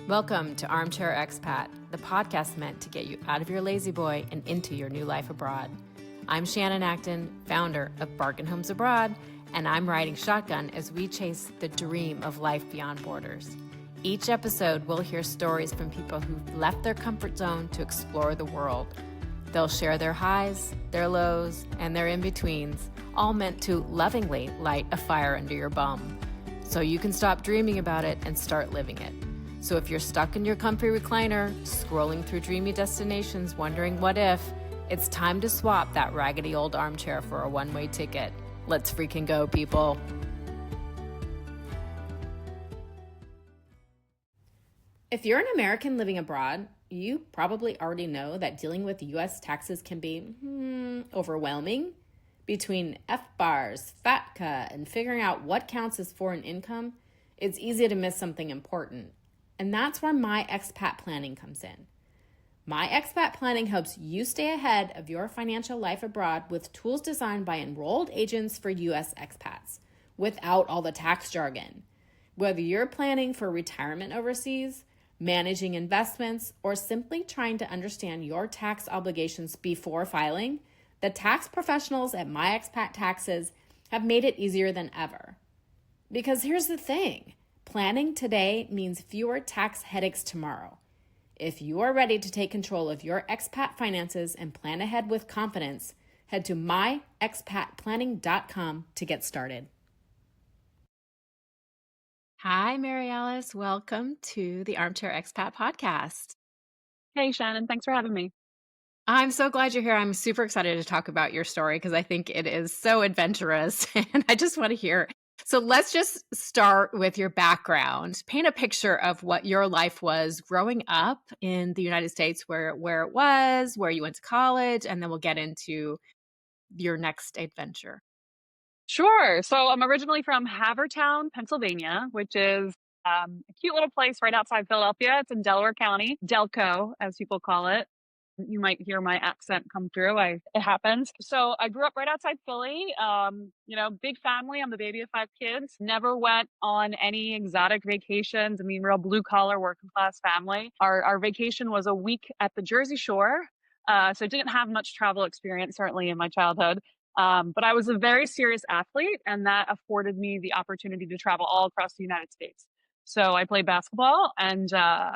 Welcome to Armchair Expat, the podcast meant to get you out of your lazy boy and into your new life abroad. I'm Shannon Acton, founder of Bargain Homes Abroad, and I'm riding shotgun as we chase the dream of life beyond borders. Each episode, we'll hear stories from people who've left their comfort zone to explore the world. They'll share their highs, their lows, and their in-betweens, all meant to lovingly light a fire under your bum, so you can stop dreaming about it and start living it. So if you're stuck in your comfy recliner, scrolling through dreamy destinations, wondering what if, it's time to swap that raggedy old armchair for a one-way ticket. Let's freaking go, people. If you're an American living abroad, you probably already know that dealing with U.S. taxes can be overwhelming. Between FBARs, FATCA, and figuring out what counts as foreign income, it's easy to miss something important. And that's where My Expat Planning comes in. My Expat Planning helps you stay ahead of your financial life abroad with tools designed by enrolled agents for U.S. expats, without all the tax jargon. Whether you're planning for retirement overseas, managing investments, or simply trying to understand your tax obligations before filing, the tax professionals at My Expat Taxes have made it easier than ever. Because here's the thing. Planning today means fewer tax headaches tomorrow. If you are ready to take control of your expat finances and plan ahead with confidence, head to myexpatplanning.com to get started. Hi, Mary Alice. Welcome to the Armchair Expat Podcast. Hey, Shannon. Thanks for having me. I'm so glad you're here. I'm super excited to talk about your story because I think it is so adventurous and I just want to hear. So let's just start with your background. Paint a picture of what your life was growing up in the United States, where it was, where you went to college, and then we'll get into your next adventure. Sure. So I'm originally from Havertown, Pennsylvania, which is a cute little place right outside Philadelphia. It's in Delaware County, Delco, as people call it. You might hear my accent come through. It happens. So I grew up right outside Philly. Big family. I'm the baby of 5 kids. Never went on any exotic vacations. I mean, real blue collar, working class family. Our vacation was a week at the Jersey Shore. So I didn't have much travel experience, certainly in my childhood. But I was a very serious athlete, and that afforded me the opportunity to travel all across the United States. So I played basketball and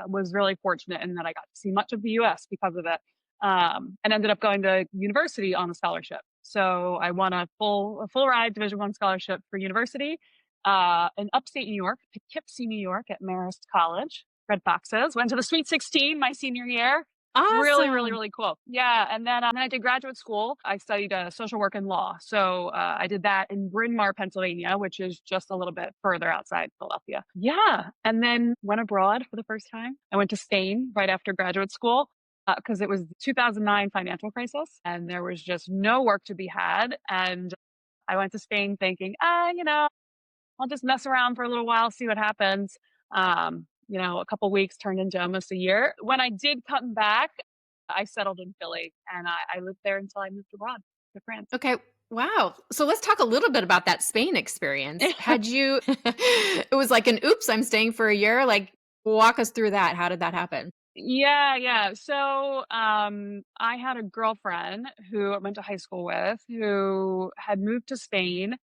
was really fortunate in that I got to see much of the U.S. because of it, and ended up going to university on a scholarship. So I won a full ride Division I scholarship for university in upstate New York, Poughkeepsie, New York, at Marist College. Red Foxes. Went to the Sweet 16 my senior year. Awesome. Really, really, really cool. Yeah. And then I did graduate school. I studied social work and law. So I did that in Bryn Mawr, Pennsylvania, which is just a little bit further outside Philadelphia. Yeah. And then went abroad for the first time. I went to Spain right after graduate school because it was the 2009 financial crisis and there was just no work to be had. And I went to Spain thinking, I'll just mess around for a little while, see what happens. A couple of weeks turned into almost a year. When I did come back, I settled in Philly and I lived there until I moved abroad to France. Okay. Wow. So let's talk a little bit about that Spain experience. It was like an oops, I'm staying for a year. Like, walk us through that. How did that happen? Yeah. So I had a girlfriend who I went to high school with who had moved to Spain.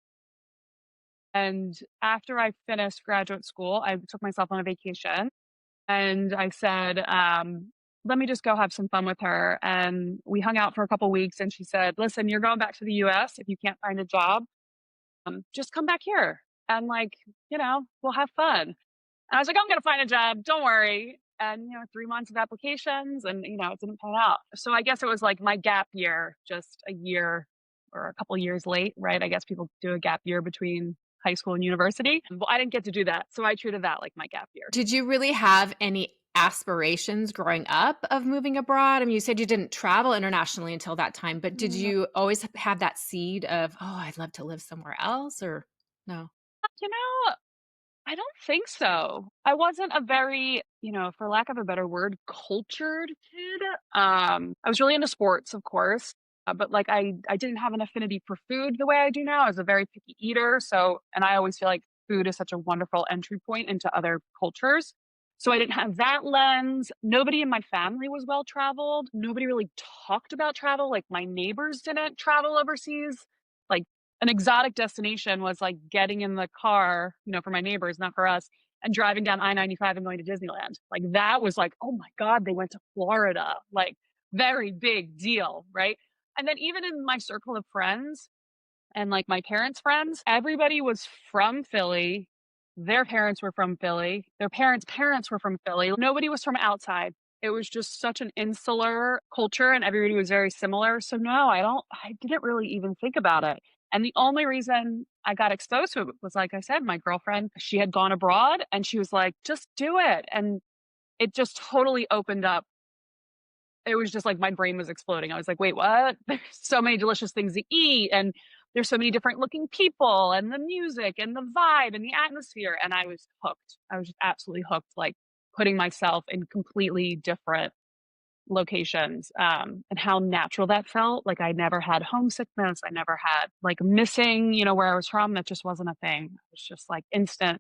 And after I finished graduate school, I took myself on a vacation and I said, let me just go have some fun with her. And we hung out for a couple of weeks and she said, listen, you're going back to the US. If you can't find a job, just come back here and we'll have fun. And I was like, I'm going to find a job. Don't worry. And, 3 months of applications and, it didn't pan out. So I guess it was like my gap year, just a year or a couple of years late, right? I guess people do a gap year between high school and university. Well, I didn't get to do that. So I treated that like my gap year. Did you really have any aspirations growing up of moving abroad? I mean, you said you didn't travel internationally until that time, but did you always have that seed of, I'd love to live somewhere else, or no? I don't think so. I wasn't a very, for lack of a better word, cultured kid. I was really into sports, of course. But I didn't have an affinity for food the way I do now. I was a very picky eater. And I always feel like food is such a wonderful entry point into other cultures. So I didn't have that lens. Nobody in my family was well traveled. Nobody really talked about travel. Like my neighbors didn't travel overseas. Like an exotic destination was like getting in the car, for my neighbors, not for us, and driving down I-95 and going to Disneyland. Like that was like, oh my God, they went to Florida. Like very big deal, right? And then even in my circle of friends, and like my parents' friends, everybody was from Philly. Their parents were from Philly. Their parents' parents were from Philly. Nobody was from outside. It was just such an insular culture and everybody was very similar. So no, I didn't really even think about it. And the only reason I got exposed to it was, like I said, my girlfriend, she had gone abroad and she was like, just do it. And it just totally opened up. It was just like my brain was exploding. I was like, wait, what? There's so many delicious things to eat, and there's so many different looking people, and the music, and the vibe, and the atmosphere. And I was hooked. I was just absolutely hooked, like putting myself in completely different locations, and how natural that felt. Like I never had homesickness. I never had like missing, where I was from. That just wasn't a thing. It was just like instant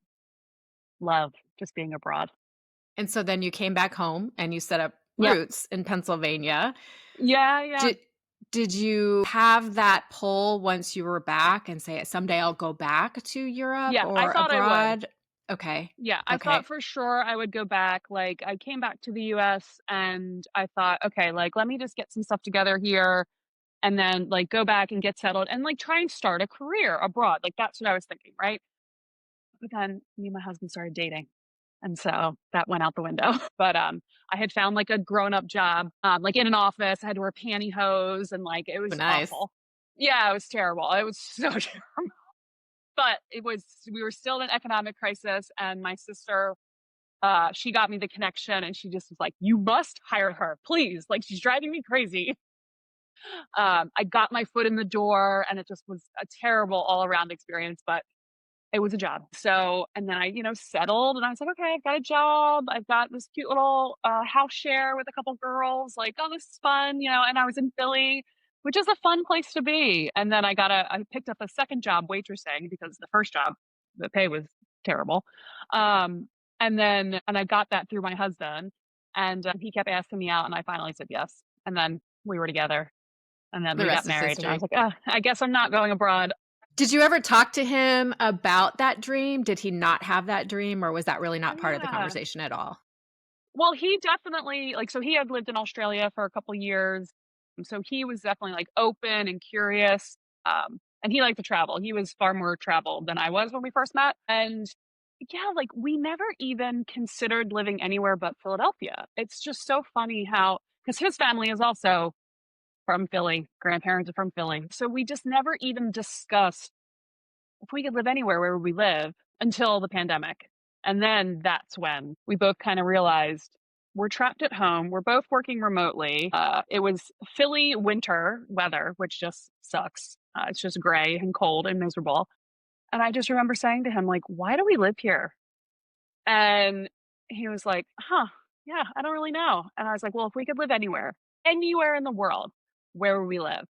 love just being abroad. And so then you came back home and you set up Yeah. roots in Pennsylvania. Yeah. Yeah. Did did you have that pull once you were back and say, "Someday I'll go back to Europe Yeah. I or thought I would. abroad"? Okay. Yeah, I thought Okay. for sure I would go back. Like, I came back to the US and I thought, okay, like, let me just get some stuff together here and then, like, go back and get settled and, like, try and start a career abroad. Like, that's what I was thinking, right? But then me and my husband started dating. And so that went out the window. But I had found like a grown up job, like in an office. I had to wear pantyhose and like it Oh, was nice. awful. Yeah, it was terrible. It was so terrible. But we were still in an economic crisis. And my sister, she got me the connection and she just was like, you must hire her, please. Like, she's driving me crazy. I got my foot in the door and it just was a terrible all around experience, but it was a job. So, and then I, settled and I was like, okay, I've got a job. I've got this cute little house share with a couple girls. Like, oh, this is fun, and I was in Philly, which is a fun place to be. And then I picked up a second job waitressing because the first job, the pay was terrible. Um, and I got that through my husband and he kept asking me out and I finally said yes. And then we were together and then The we got rest is married and I was history. like, I guess I'm not going abroad. Did you ever talk to him about that dream? Did he not have that dream, or was that really not part of the Yeah. conversation at all? Well, he definitely like, so he had lived in Australia for a couple years, so he was definitely, like, open and curious, and he liked to travel. He was far more traveled than I was when we first met, and yeah, like, we never even considered living anywhere but Philadelphia. It's just so funny how, because his family is also from Philly, grandparents are from Philly, so we just never even discussed if we could live anywhere, where would we live? Until the pandemic. And then that's when we both kind of realized we're trapped at home. We're both working remotely. It was Philly winter weather, which just sucks. It's just gray and cold and miserable. And I just remember saying to him, like, why do we live here? And he was like, huh, yeah, I don't really know. And I was like, well, if we could live anywhere, anywhere in the world, where would we live?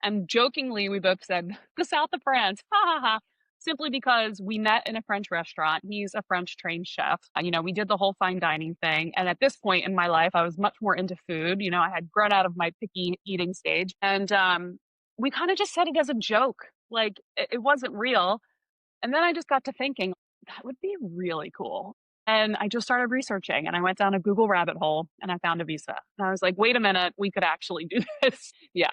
And jokingly, we both said, the south of France, ha ha ha, simply because we met in a French restaurant. He's a French trained chef. We did the whole fine dining thing. And at this point in my life, I was much more into food. I had grown out of my picky eating stage. And we kind of just said it as a joke, like it wasn't real. And then I just got to thinking, that would be really cool. And I just started researching and I went down a Google rabbit hole and I found a visa. And I was like, wait a minute, we could actually do this. Yeah.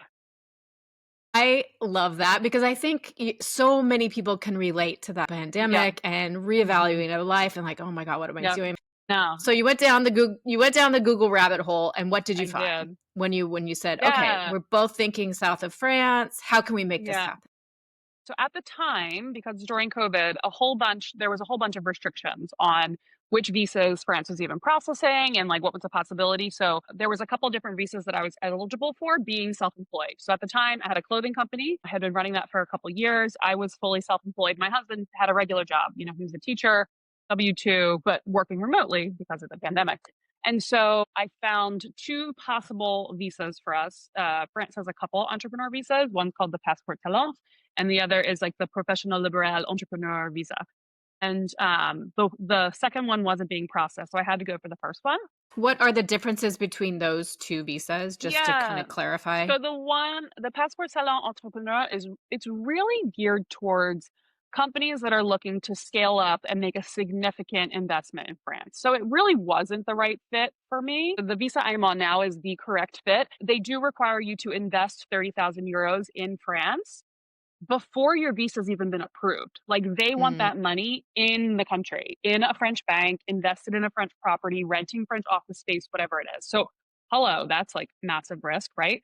I love that because I think so many people can relate to that Yeah. pandemic and Hmm. reevaluating their life and like, oh my God, what am I Yep. doing? No, So you went down the Google rabbit hole, and what did you I find did. when you said, okay, Yeah. we're both thinking south of France. How can we make this Yeah. happen? So at the time, because during COVID, there was a whole bunch of restrictions on which visas France was even processing and like what was a possibility. So there was a couple different visas that I was eligible for being self-employed. So at the time I had a clothing company. I had been running that for a couple years. I was fully self-employed. My husband had a regular job. He was a teacher, W-2, but working remotely because of the pandemic. And so I found two possible visas for us. France has a couple entrepreneur visas. One's called the Passeport Talent and the other is like the Professional Liberal Entrepreneur visa. And the second one wasn't being processed, so I had to go for the first one. What are the differences between those 2 visas, just to kinda Yeah. clarify? So the Passeport Salon Entrepreneur it's really geared towards companies that are looking to scale up and make a significant investment in France. So it really wasn't the right fit for me. The visa I'm on now is the correct fit. They do require you to invest 30,000 euros in France before your visa's even been approved. Like, they want Mm, that money in the country, in a French bank, invested in a French property, renting French office space, whatever it is. So, hello, that's like massive risk, right?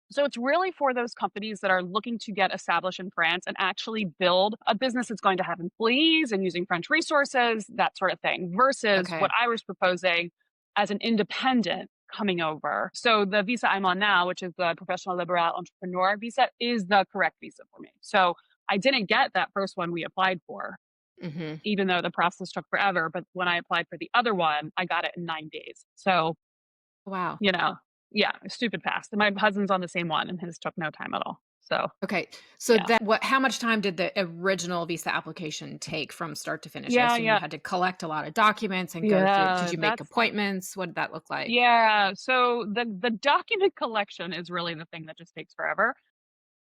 So it's really for those companies that are looking to get established in France and actually build a business that's going to have employees and using French resources, that sort of thing, versus what okay. I was proposing as an independent coming over. So the visa I'm on now, which is the Professional Liberal Entrepreneur visa, is the correct visa for me. So I didn't get that first one we applied for, Mhm. even though the process took forever. But when I applied for the other one, I got it in 9 days. So Wow. you know, yeah, stupid fast. And my husband's on the same one, and his took no time at all. So, Okay. So yeah. that what how much time did the original visa application take from start to finish? I Yeah, assume you yeah. had to collect a lot of documents and go through did Yeah, you make that's appointments? What did that look like? yeah, so the document collection is really the thing that just takes forever.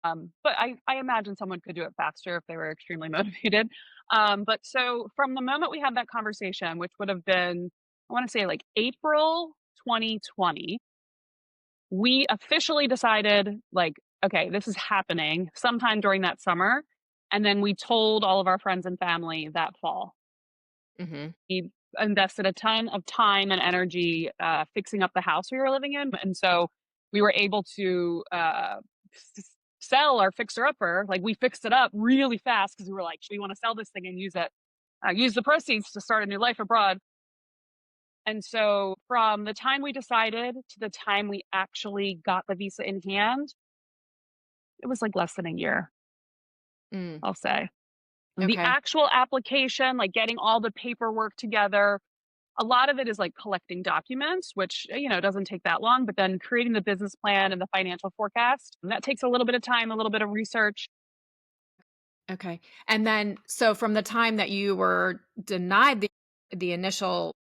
But I imagine someone could do it faster if they were extremely motivated. But so from the moment we had that conversation, which would have been, I wanna say, like, April 2020, we officially decided, like, okay, this is happening sometime during that summer. And then we told all of our friends and family that fall. Mhm. We invested a ton of time and energy fixing up the house we were living in. And so we were able to sell our fixer upper. Like, we fixed it up really fast because we were like, we want to sell this thing and use it, use the proceeds to start a new life abroad. And so from the time we decided to the time we actually got the visa in hand, it was, like, less than a year, Mm. I'll say. The Okay. actual application, like, getting all the paperwork together, a lot of it is, like, collecting documents, which, doesn't take that long, but then creating the business plan and the financial forecast, and that takes a little bit of time, a little bit of research. Okay. And then so from the time that you were denied the initial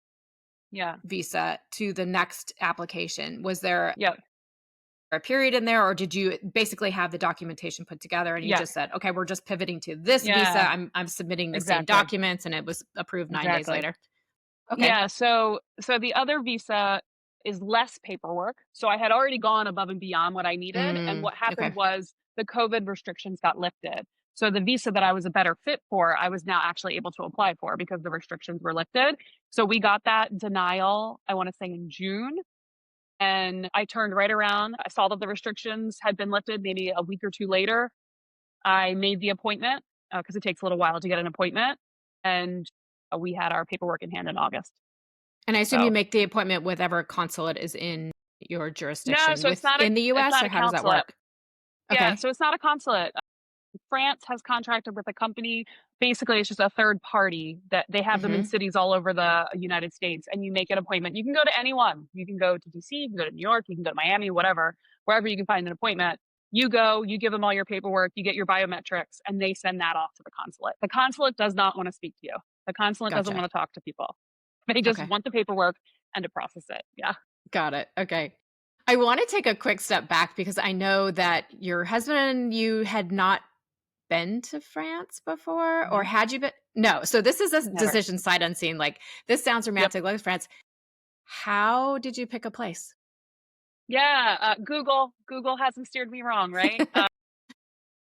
Yeah. visa to the next application, was there Yep. a period in there, or did you basically have the documentation put together and you Yeah. just said, "Okay, we're just pivoting to this visa. Yeah. I'm submitting the same Exactly. documents," and it was approved 9 days Exactly. later? Okay. Yeah, so the other visa is less paperwork. So I had already gone above and beyond what I needed, and Mm, what happened okay. was the COVID restrictions got lifted. So the visa that I was a better fit for, I was now actually able to apply for because the restrictions were lifted. So we got that denial, I want to say in June, and I turned right around. I saw that the restrictions had been lifted maybe a week or two later. I made the appointment because it takes a little while to get an appointment, and we had our paperwork in hand in August. And I assume you So make the appointment with whatever consulate is in your no, jurisdiction so within the it's US, not or a how does that consulate. work? Yeah, Okay. so it's not a consulate. France has contracted with a company. Basically, it's just a third party that they have them in Mhm. cities all over the United States, and you make an appointment. You can go to anyone. You can go to DC, you can go to New York, you can go to Miami, whatever, wherever you can find an appointment. You go, you give them all your paperwork, you get your biometrics, and they send that off to the consulate. The consulate does not want to speak to you. The consulate doesn't Gotcha. want to talk to people. They just Okay. want the paperwork and to process it. Yeah. Got it. Okay. I wanna take a quick step back because I know that your husband and you had not been to France before, or No, had you been? No. So this is a never. decision sight unseen, like, this sounds Yep. romantic, like France. How did you pick a place? Yeah, Google hasn't steered me wrong, right?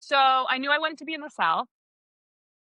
So I knew I wanted to be in the South.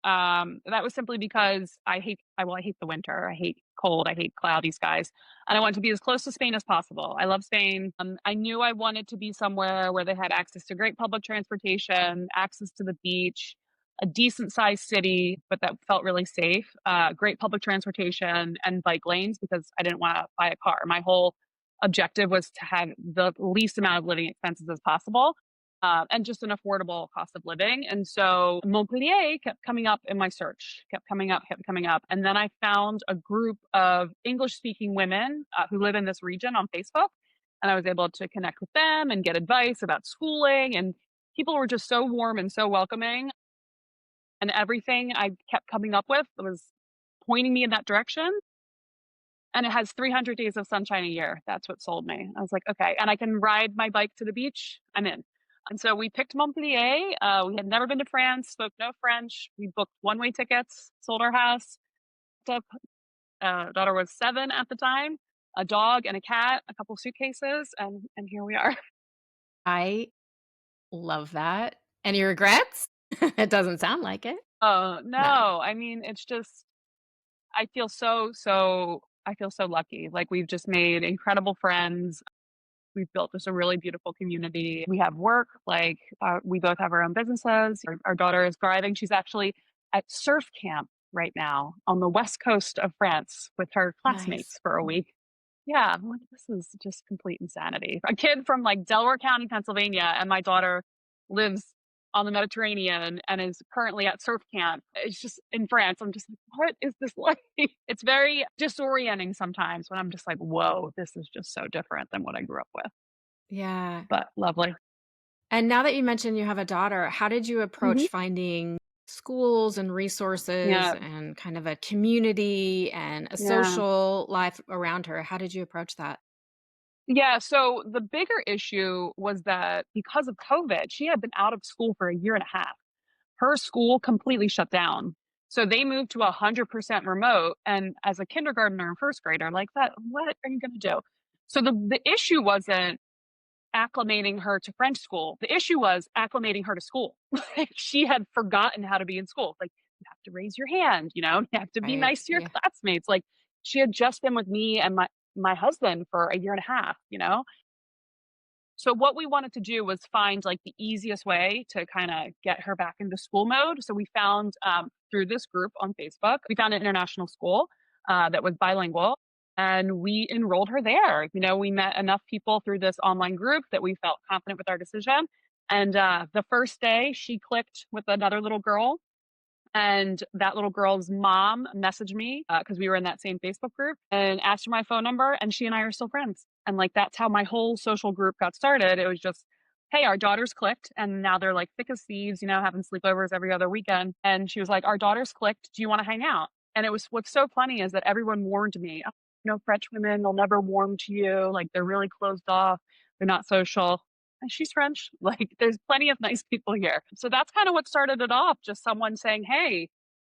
That was simply because I hate the winter. I hate cold. I hate cloudy skies, and I wanted to be as close to Spain as possible. I love Spain. I knew I wanted to be somewhere where they had access to great public transportation, access to the beach, a decent sized city, but that felt really safe. Great public transportation and bike lanes because I didn't want to buy a car. My whole objective was to have the least amount of living expenses as possible, and just an affordable cost of living. And so Montpellier kept coming up in my search, kept coming up. And then I found a group of English speaking women who live in this region on Facebook. And I was able to connect with them and get advice about schooling. And people were just so warm and so welcoming. And everything I kept coming up with was pointing me in that direction. And it has 300 days of sunshine a year. That's what sold me. I was like, okay. And I can ride my bike to the beach. I'm in. And so we picked Montpellier. We had never been to France, spoke no French. We booked one-way tickets, sold our house. Daughter was 7 at the time, a dog and a cat, a couple suitcases, and here we are. I love that. Any regrets? It doesn't sound like it. Oh No. no. I mean, it's just I feel so lucky. Like we've just made incredible friends. We've built just a really beautiful community. We have work, like we both have our own businesses. Our daughter is thriving. She's actually at surf camp right now on the west coast of France with her Nice. classmates for a week. Yeah, I'm like, this is just complete insanity. A kid from like Delaware County, Pennsylvania, and my daughter lives on the Mediterranean and is currently at surf camp. It's just in France. I'm just like, what is this like? It's very disorienting sometimes when I'm just like, whoa, this is just so different than what I grew up with, Yeah. but lovely. And now that you mentioned you have a daughter, how did you Hmm. approach finding schools and resources Yeah. and kind of a community and a Yeah. social life around her? How did you approach that? Yeah. So the bigger issue was that because of COVID, she had been out of school for a year and a half. Her school completely shut down. So they moved to 100% remote. And as a kindergartner and first grader, like that, what are you going to do? So the issue wasn't acclimating her to French school. The issue was acclimating her to school. Like she had forgotten how to be in school. Like you have to raise your hand, you have to be Right. nice to your Yeah. classmates. Like she had just been with me and my husband for a year and a half. So what we wanted to do was find like the easiest way to kind of get her back into school mode. So we found through this group on Facebook, we found an international school that was bilingual, and we enrolled her there. We met enough people through this online group that we felt confident with our decision. And the first day, she clicked with another little girl, and that little girl's mom messaged me because we were in that same Facebook group and asked for my phone number. And she and I are still friends. And like that's how my whole social group got started. It was just, hey, our daughters clicked. And now they're like thick as thieves, having sleepovers every other weekend. And she was like, our daughters clicked. Do you want to hang out? And it was what's so funny is that everyone warned me, oh, French women, they'll never warm to you. Like they're really closed off. They're not social. And she's French. Like there's plenty of nice people here. So that's kind of what started it off. Just someone saying, hey,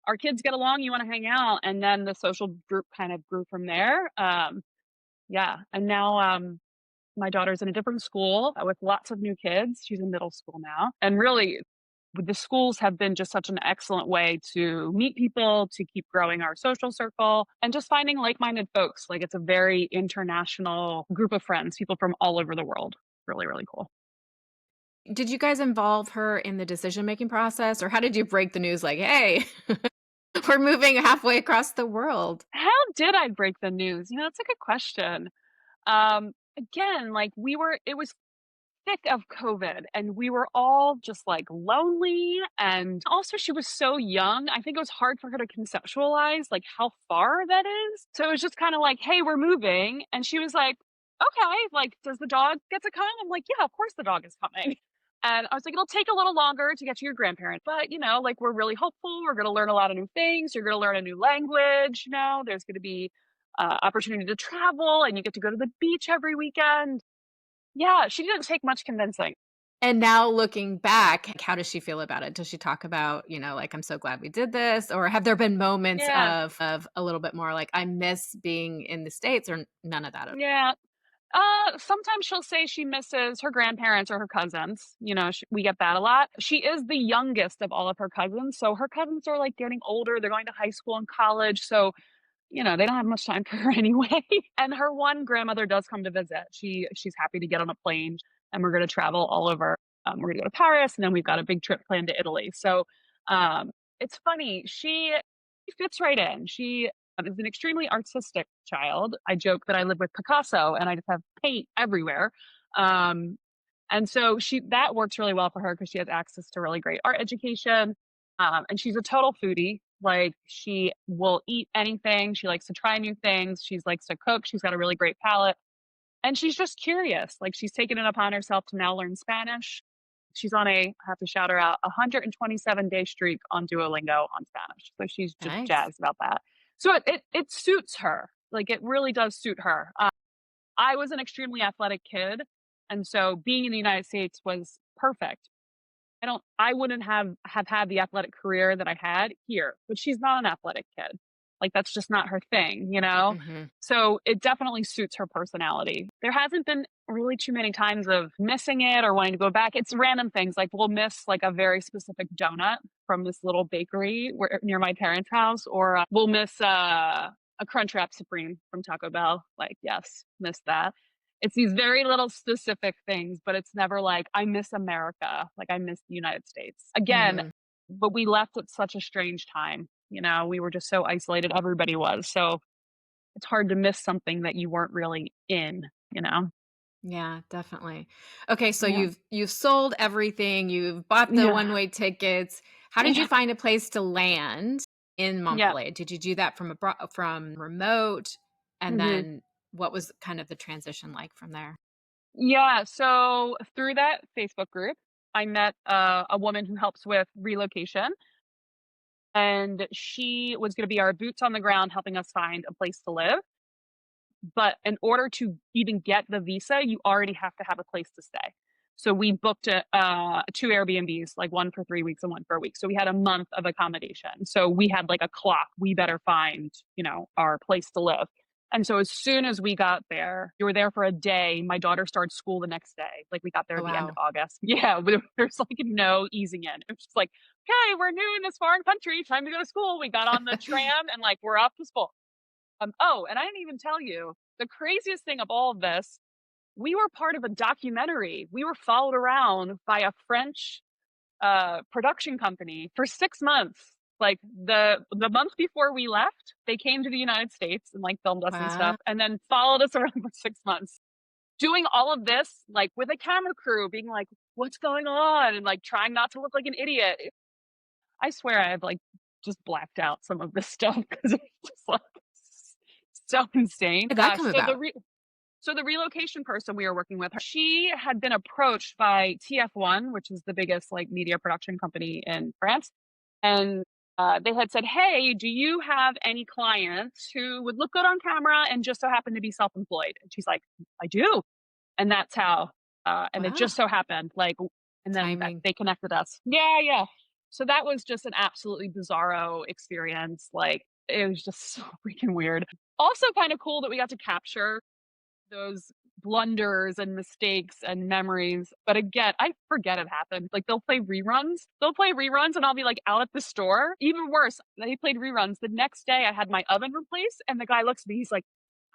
our kids get along, you want to hang out. And then the social group kind of grew from there. Yeah. And now my daughter's in a different school with lots of new kids. She's in middle school now. And really, the schools have been just such an excellent way to meet people, to keep growing our social circle, and just finding like minded folks. Like it's a very international group of friends, people from all over the world. Really, really cool. Did you guys involve her in the decision-making process, or how did you break the news like, "Hey, we're moving halfway across the world"? How did I break the news? That's a good question. Again, like it was thick of COVID and we were all just like lonely. And also, she was so young. I think it was hard for her to conceptualize like how far that is. So it was just kind of like, hey, we're moving. And she was like, okay, like, does the dog get to come? I'm like, yeah, of course the dog is coming. And I was like, it'll take a little longer to get to your grandparents, but like we're really hopeful. We're going to learn a lot of new things. You're going to learn a new language. There's going to be opportunity to travel and you get to go to the beach every weekend. Yeah, she didn't take much convincing. And now looking back, like, how does she feel about it? Does she talk about, like, "I'm so glad we did this," or have there been moments Yeah, of a little bit more like, "I miss being in the States," or none of that at yeah. Sometimes she'll say she misses her grandparents or her cousins. We get that a lot. She is the youngest of all of her cousins, so her cousins are like getting older. They're going to high school and college, so they don't have much time for her anyway. And her one grandmother does come to visit. She's happy to get on a plane, and we're going to travel all over. We're going to go to Paris, and then we've got a big trip planned to Italy. So um, it's funny. She fits right in. She is an extremely artistic child. I joke that I live with Picasso, and I just have paint everywhere. Um, and so that works really well for her because she has access to really great art education. And she's a total foodie. Like she will eat anything. She likes to try new things. She likes to cook. She's got a really great palate. And she's just curious. Like she's taken it upon herself to now learn Spanish. She's on I have to shout her out, 127-day streak on Duolingo on Spanish. So she's just Nice. jazzed about that. So it suits her. Like, it really does suit her. I was an extremely athletic kid, and so being in the United States was perfect. I wouldn't have had the athletic career that I had here, but she's not an athletic kid. Like, that's just not her thing, you know? Hmm. So it definitely suits her personality. There hasn't been really too many times of missing it or wanting to go back. It's random things, like we'll miss like a very specific donut from this little bakery near my parents' house, or we'll miss a Crunchwrap Supreme from Taco Bell. Like, yes, missed that. It's these very little specific things, but it's never like, I miss America, like I miss the United States. Again, Hmm. but we left at such a strange time. We were just so isolated, everybody was. So it's hard to miss something that you weren't really in, you know? Yeah, definitely. Okay, so Yeah. you've sold everything, you've bought the Yeah. one-way tickets. How did you Yeah. find a place to land in Yeah. Montpellier? Did you do that from remote? And Hmm. then what was kind of the transition like from there? Yeah. So through that Facebook group, I met a woman who helps with relocation, and she was going to be our boots on the ground helping us find a place to live. But in order to even get the visa, you already have to have a place to stay. So we booked two Airbnbs, like one for 3 weeks and one for a week. So we had a month of accommodation. So we had like a clock. We better find, our place to live. And so as soon as we got there, you were there for a day. My daughter started school the next day. Like, we got there Oh, at the end of wow. August. Yeah, there's like no easing in. It was just like, okay, we're new in this foreign country, time to go to school. We got on the tram and like we're off to school. Oh, and I didn't even tell you the craziest thing of all of this. We were part of a documentary. We were followed around by a French production company for 6 months. Like, the month before we left, they came to the United States and like filmed us and Wow. stuff, and then followed us around for 6 months, doing all of this like with a camera crew, being like, "What's going on?" and like trying not to look like an idiot. I swear I have like just blacked out some of this stuff because it's just like so insane. How did that come about? So the relocation person we were working with, she had been approached by TF1, which is the biggest like media production company in France, and they had said, "Hey, do you have any clients who would look good on camera and just so happen to be self-employed?" And she's like, "I do," and that's how. And it just Wow. so happened, like, and then that Timing. they connected us. Yeah, yeah. So that was just an absolutely bizarro experience. Like, it was just so freaking weird. Also, kind of cool that we got to capture those blunders and mistakes and memories. But again, I forget it happened. Like, they'll play reruns. They'll play reruns and I'll be like out at the store. Even worse, they played reruns. The next day I had my oven replaced and the guy looks at me, he's like,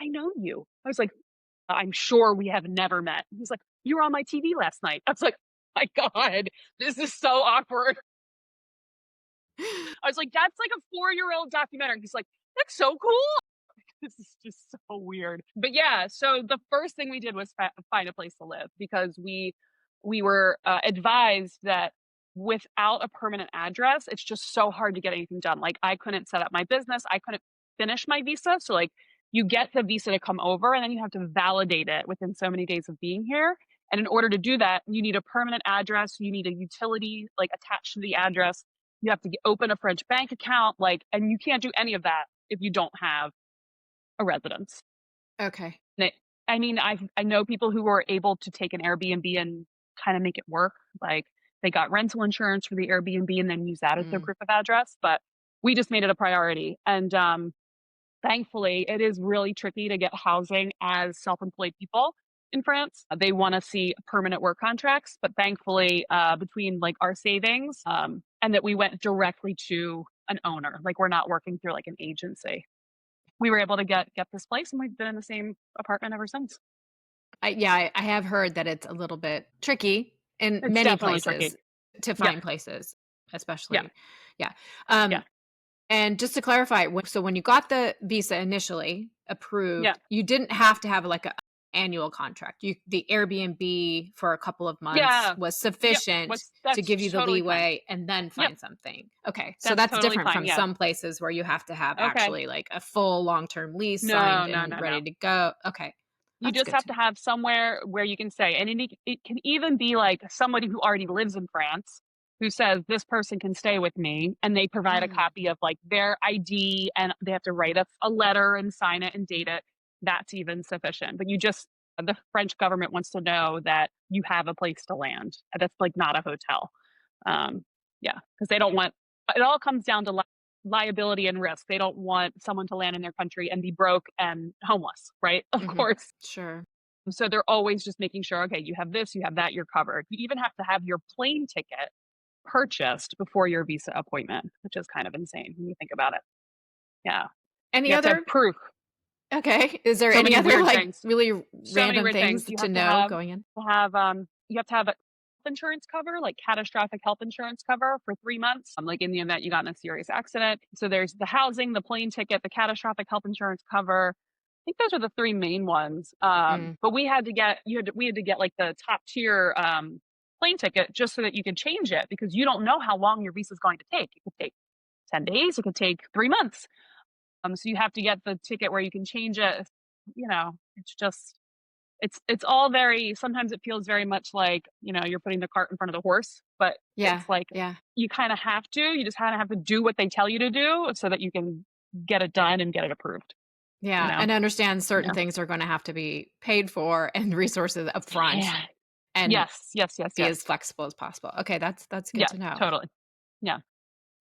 "I know you." I was like, "I'm sure we have never met." He's like, "You were on my TV last night." I was like, "My God, this is so awkward." I was like, "That's like a 4-year-old documentary." He's like, "That's so cool." This is just so weird. But yeah, so the first thing we did was find a place to live, because we were advised that without a permanent address, it's just so hard to get anything done. Like, I couldn't set up my business, I couldn't finish my visa. So like, you get the visa to come over, and then you have to validate it within so many days of being here. And in order to do that, you need a permanent address. You need a utility like attached to the address. You have to open a French bank account, like, and you can't do any of that if you don't have a residence. Okay. And I mean, I know people who were able to take an Airbnb and kind of make it work. Like, they got rental insurance for the Airbnb and then use that as their Mm. proof of address. But we just made it a priority. And thankfully, it is really tricky to get housing as self-employed people in France. They want to see permanent work contracts, but thankfully, between like our savings, and that we went directly to an owner, like we're not working through like an agency, we were able to get this place, and we've been in the same apartment ever since. I have heard that it's a little bit tricky in It's many definitely tricky. places to Yeah, find places, yeah, especially. Yeah. yeah, Um, and just to clarify, so when you got the visa initially yeah, approved, you didn't have to have like a annual contract. The Airbnb for a couple of months yeah. was Yep. sufficient to That's give you the totally fine. leeway and then Yep, find something. Okay. So that's that's totally different fine. from Yeah. some places where you have to have Okay. actually like a full long-term lease No, signed no, and no, no. ready to go. Okay. You That's just good have to to know. have somewhere where you can stay, and it can even be like somebody who already lives in France. who says this person can stay with me, and they provide a Mm, copy of like their ID, and they have to write a letter and sign it and date it. That's even sufficient. But the French government wants to know that you have a place to land. That's like not a hotel. Um, yeah, because they don't want it. All comes down to liability and risk. They don't want someone to land in their country and be broke and homeless, right? Of hmm. course. Sure. So they're always just making sure, okay, you have this, you have that, you're covered. You even have to have your plane ticket purchased before your visa appointment, which is kind of insane when you think about it. Yeah. Any You have to have other? proof. Okay. Is there So any many other weird like things. really So many random weird things. things to know going in? You have to have a health insurance cover, like catastrophic health insurance cover for 3 months. Like in the event you got in a serious accident. So there's the housing, the plane ticket, the catastrophic health insurance cover. I think those are the three main ones. Mm, But we had to get like the top tier plane ticket just so that you could change it, because you don't know how long your visa is going to take. It could take 10 days, it could take 3 months. So you have to get the ticket where you can change it. It's just it's all very, sometimes it feels very much like, you're putting the cart in front of the horse, but yeah. it's like Yeah. you kind of have to, you just kind of have to do what they tell you to do so that you can get it done and get it approved, you Yeah. know? And understand certain Yeah. things are going to have to be paid for and resources up front Yeah. and Yes, yes, yes, be yes. as flexible as possible. Okay, that's good Yeah, to know. totally. Yeah.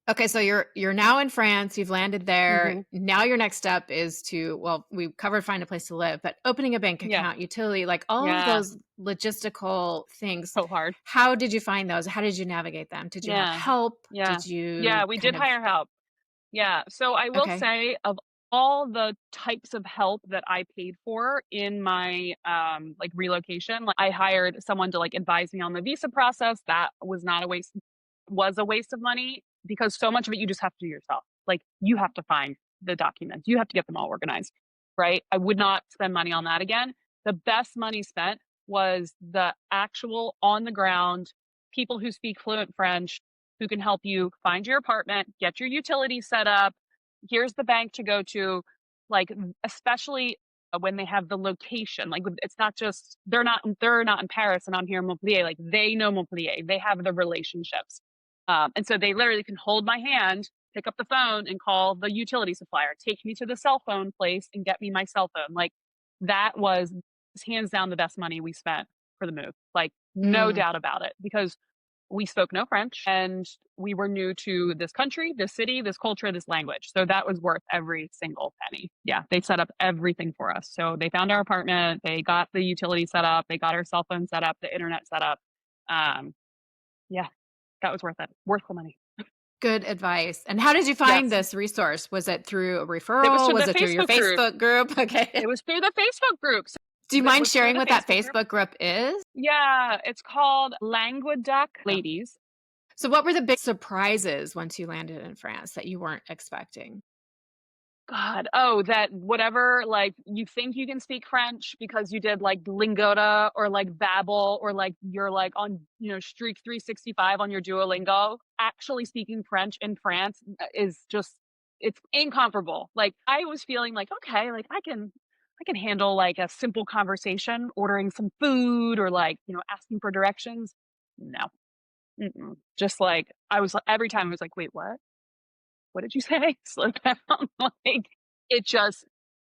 Okay, so you're now in France, you've landed there. Hmm. Now your next step is to, well, we covered find a place to live, but opening a bank Yeah. account, utility, like all of Yeah. those logistical things. So hard. How did you find those? How did you navigate them? Did you have Yeah. help? Yeah. Did Yeah, you we kind did of hire help. Yeah. So I will okay. say, of all the types of help that I paid for in my like relocation, like I hired someone to like advise me on the visa process. That was a waste of money, because so much of it you just have to do yourself. Like you have to find the documents. You have to get them all organized. Right? I would not spend money on that again. The best money spent was the actual on the ground people who speak fluent French, who can help you find your apartment, get your utilities set up. Here's the bank to go to, like especially when they have the location. Like it's not just they're not in Paris and I'm here in Montpellier. Like they know Montpellier. They have the relationships. And so they literally can hold my hand, pick up the phone and call the utility supplier, take me to the cell phone place and get me my cell phone. Like that was hands down the best money we spent for the move. Like no Mm, doubt about it, because we spoke no French and we were new to this country, this city, this culture, this language. So that was worth every single penny. Yeah, they set up everything for us. So they found our apartment, they got the utility set up, they got our cell phone set up, the internet set up. Um, yeah, that was worth it. Worth the money. good advice. And how did you find Yes. this resource? Was it through a It was referral? through Was the it through your Facebook group. Facebook group? Okay. It was through the Facebook group. So Do you it mind was through sharing the what that Facebook group. Facebook group is? Yeah, it's called Languedoc No. Ladies. So what were the big surprises once you landed in France that you weren't expecting? God, oh, that whatever, like you think you can speak French because you did like Lingota or like Babbel, or like you're like on, Streak 365 on your Duolingo. Actually speaking French in France is just, it's incomparable. Like I was feeling like, okay, like I can handle like a simple conversation, ordering some food or like, asking for directions. No. Mm-mm. Just like I was every time I was like, wait, what did you say? Slow down. Like it just,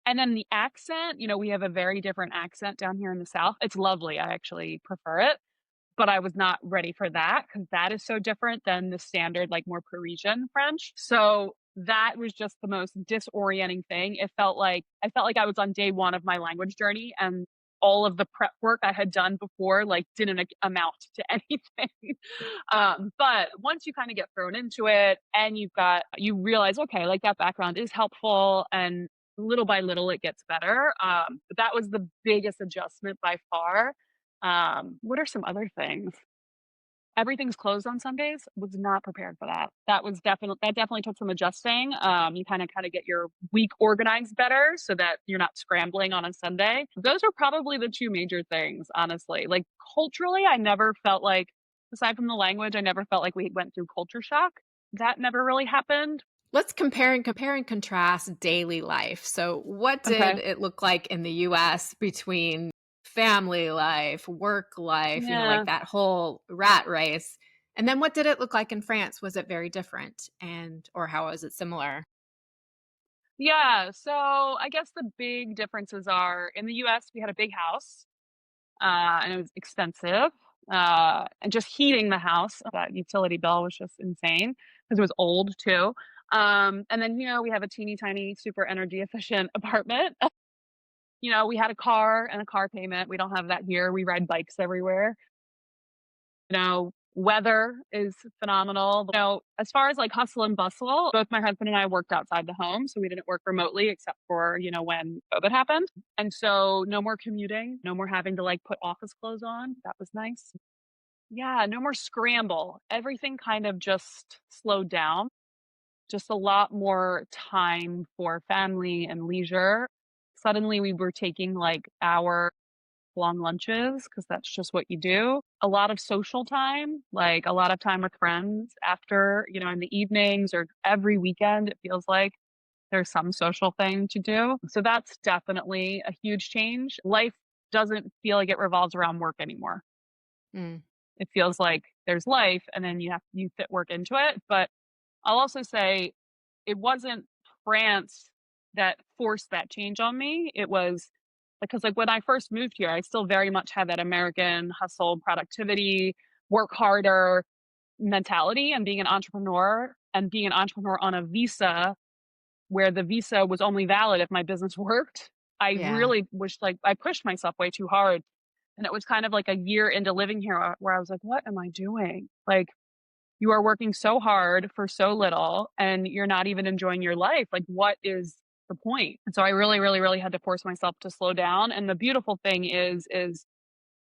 and then the accent, we have a very different accent down here in the South. It's lovely. I actually prefer it, but I was not ready for that because that is so different than the standard, like more Parisian French. So that was just the most disorienting thing. I felt like I was on day one of my language journey, and all of the prep work I had done before like didn't amount to anything. But once you kind of get thrown into it and you realize, okay, like that background is helpful, and little by little it gets better. But that was the biggest adjustment by far. What are some other things? Everything's closed on Sundays. Was not prepared for that. That definitely took some adjusting. You kind of get your week organized better so that you're not scrambling on a Sunday. Those are probably the two major things, honestly. Like culturally, I never felt like, aside from the language, I never felt like we went through culture shock. That never really happened. Let's compare and contrast daily life. So what did Okay. it look like in the US between family life, work life, Yeah. like that whole rat race, And then what did it look like in France? Was it very different, and or how was it similar? Yeah, so I guess the big differences are in the US, we had a big house, and it was expensive. And just heating the house, that utility bill was just insane because it was old too. And then, we have a teeny tiny, super energy efficient apartment. We had a car and a car payment. We don't have that here. We ride bikes everywhere. Weather is phenomenal. As far as like hustle and bustle, both my husband and I worked outside the home. So we didn't work remotely except for, when COVID happened. And so no more commuting, no more having to like put office clothes on. That was nice. Yeah, no more scramble. Everything kind of just slowed down. Just a lot more time for family and leisure. Suddenly we were taking like hour-long lunches because that's just what you do. A lot of social time, like a lot of time with friends after, in the evenings or every weekend, it feels like there's some social thing to do. So that's definitely a huge change. Life doesn't feel like it revolves around work anymore. Mm, It feels like there's life and then you fit work into it. But I'll also say it wasn't France that forced that change on me. It was because like when I first moved here, I still very much had that American hustle, productivity, work harder mentality and being an entrepreneur on a visa where the visa was only valid if my business worked. I yeah. really wished like I pushed myself way too hard. And it was kind of like a year into living here where I was like, what am I doing? Like, you are working so hard for so little and you're not even enjoying your life. Like, what is the point? And so I really, really, really had to force myself to slow down. And the beautiful thing is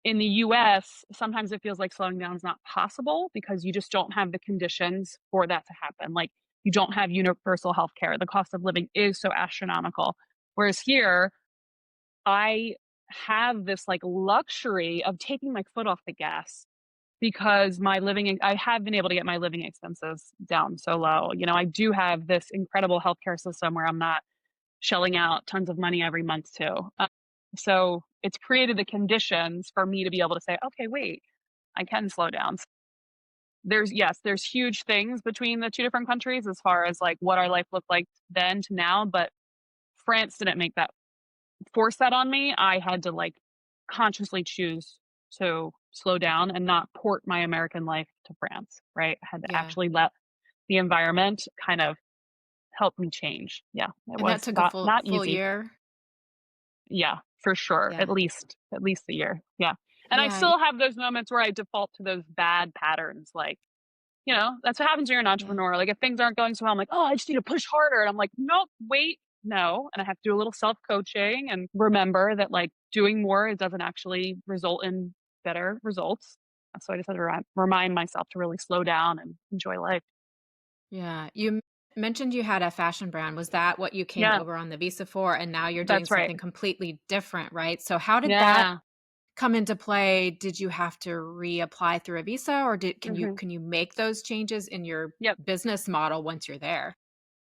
in the US, sometimes it feels like slowing down is not possible because you just don't have the conditions for that to happen. Like, you don't have universal health care. The cost of living is so astronomical. Whereas here, I have this like luxury of taking my foot off the gas because I have been able to get my living expenses down so low. I do have this incredible healthcare system where I'm not shelling out tons of money every month too. So it's created the conditions for me to be able to say, okay, wait, I can slow down. There's huge things between the two different countries as far as like what our life looked like then to now, but France didn't force that on me. I had to like consciously choose to slow down and not port my American life to France, right? I had to Yeah. actually let the environment kind of help me change. Yeah, it And that was took a not full easy. year? Yeah, for sure. Yeah. At least a year. Yeah. And I Yeah. still have those moments where I default to those bad patterns. Like, that's what happens when you're an Yeah. entrepreneur. Like if things aren't going so well, I'm like, oh, I just need to push harder. And I'm like, nope, wait, no. And I have to do a little self-coaching and remember that like doing more, it doesn't actually result in better results. So I just have to remind myself to really slow down and enjoy life. Yeah. You mentioned you had a fashion brand. Was that what you came Yeah, over on the visa for? And now you're doing that's right. something completely different, right? So how did that Yeah. come into play? Did you have to reapply through a visa, or can you Hmm. can you make those changes in your Yep. business model once you're there?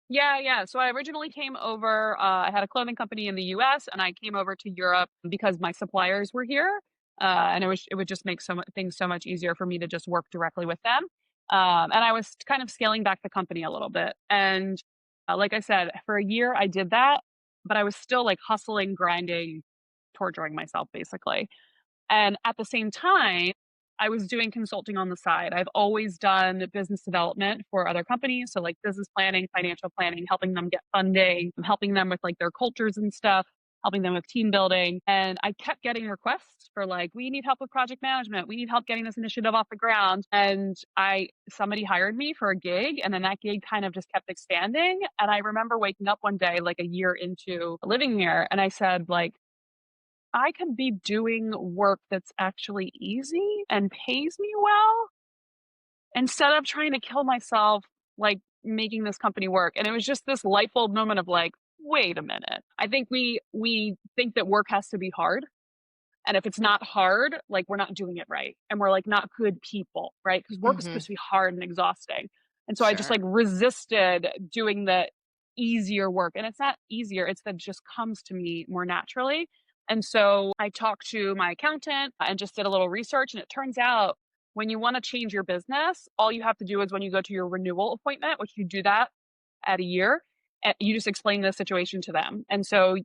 Yeah, yeah. So I originally came over. I had a clothing company in the U.S. and I came over to Europe because my suppliers were here, and it would just make things so much easier for me to just work directly with them. And I was kind of scaling back the company a little bit. And like I said, for a year I did that, but I was still like hustling, grinding, torturing myself basically. And at the same time, I was doing consulting on the side. I've always done business development for other companies. So, like business planning, financial planning, helping them get funding, helping them with like their cultures and stuff, helping them with team building. And I kept getting requests for like, we need help with project management. We need help getting this initiative off the ground. And somebody hired me for a gig, and then that gig kind of just kept expanding. And I remember waking up one day, like a year into living here, and I said, like, I could be doing work that's actually easy and pays me well instead of trying to kill myself, like making this company work. And it was just this light bulb moment of like, wait a minute. I think we think that work has to be hard. And if it's not hard, like we're not doing it right. And we're like not good people, right? Because work is Hmm. supposed to be hard and exhausting. And so I just Sure. like resisted doing the easier work. And it's not easier, it's that it just comes to me more naturally. And so I talked to my accountant and just did a little research. And it turns out when you want to change your business, all you have to do is when you go to your renewal appointment, which you do that at a year, you just explain the situation to them. And so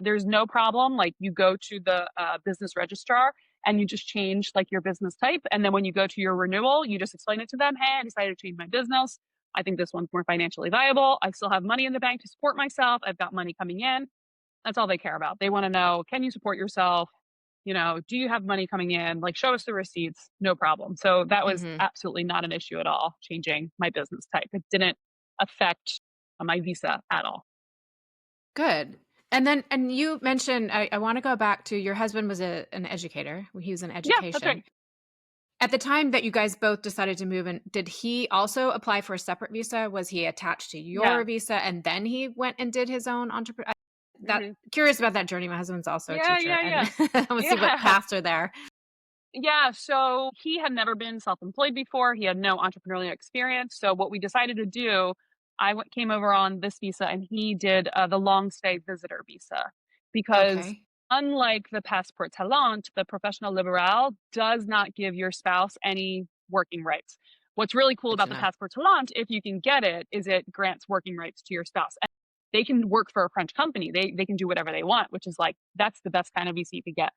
there's no problem. Like you go to the business registrar and you just change like your business type. And then when you go to your renewal, you just explain it to them. Hey, I decided to change my business. I think this one's more financially viable. I still have money in the bank to support myself. I've got money coming in. That's all they care about. They want to know, can you support yourself? Do you have money coming in? Like, show us the receipts. No problem. So that was Mm-hmm. absolutely not an issue at all, changing my business type. It didn't affect my visa at all. Good. And you mentioned, I want to go back to your husband was an educator. He was in Yeah, that's education. right. At the time that you guys both decided to move in, did he also apply for a separate visa? Was he attached to Yeah. your visa and then he went and did his own entrepreneur? That Hmm. curious about that journey. My husband's also a Yeah, teacher, yeah, and yeah. I want to see what Yeah. paths are there. Yeah. So he had never been self employed before. He had no entrepreneurial experience. So what we decided to do, came over on this visa and he did the long stay visitor visa because Okay. unlike the passport talent, the professional liberal does not give your spouse any working rights. What's really cool Good about to the know. passport talent, if you can get it, is it grants working rights to your spouse. And they can work for a French company. They can do whatever they want, which is like that's the best kind of visa you could get.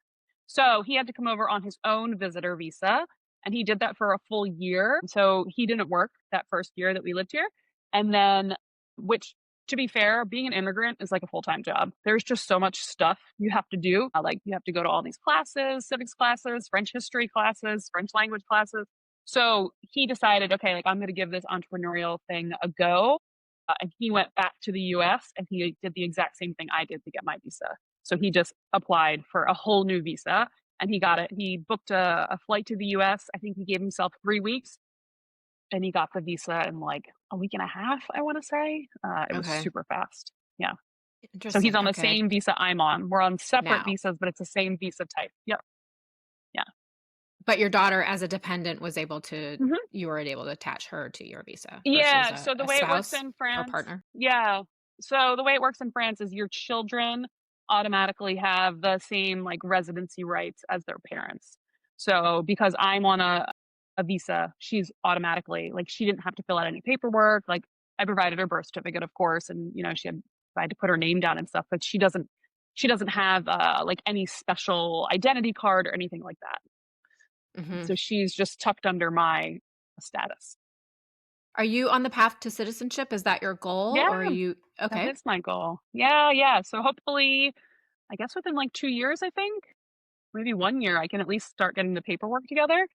So he had to come over on his own visitor visa, and he did that for a full year. So he didn't work that first year that we lived here. And then, which to be fair, being an immigrant is like a full time job. There's just so much stuff you have to do. Like you have to go to all these classes, civics classes, French history classes, French language classes. So he decided, okay, like I'm going to give this entrepreneurial thing a go. And he went back to the US and he did the exact same thing I did to get my visa. So he just applied for a whole new visa and he got it. He booked a flight to the US. I think he gave himself 3 weeks and he got the visa in like a week and a half, I want to say. It was Okay. super fast. Yeah. So he's Interesting. on the Okay. same visa I'm on. We're on separate Now, visas, but it's the same visa type. Yep. Yeah. but your daughter as a dependent was able to, Mhm. you were able to attach her to your visa versus Yeah. a, So the a way it works spouse in or France, partner. yeah. So the way it works in France is your children automatically have the same like residency rights as their parents. So because I'm on a visa, she's automatically like she didn't have to fill out any paperwork. Like I provided her birth certificate, of course, and I had to put her name down and stuff, but she doesn't have like any special identity card or anything like that. Hmm. So she's just tucked under my status. Are you on the path to citizenship? Is that your goal Yeah. or are you That okay? is my goal. Yeah, yeah. So hopefully, I guess within like 2 years, I think, maybe 1 year, I can at least start getting the paperwork together.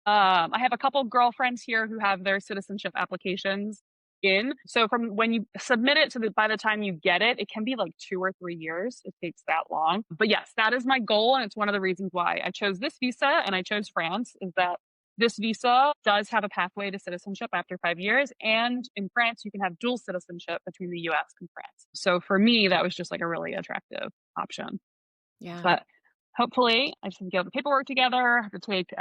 I have a couple girlfriends here who have their citizenship applications in. So from when you submit it to by the time you get it, it can be like 2 or 3 years. It takes that long. But yes, that is my goal. And it's one of the reasons why I chose this visa and I chose France is that this visa does have a pathway to citizenship after 5 years. And in France, you can have dual citizenship between the US and France. So for me, that was just like a really attractive option. Yeah. But hopefully, I just have to get the paperwork together, I have to take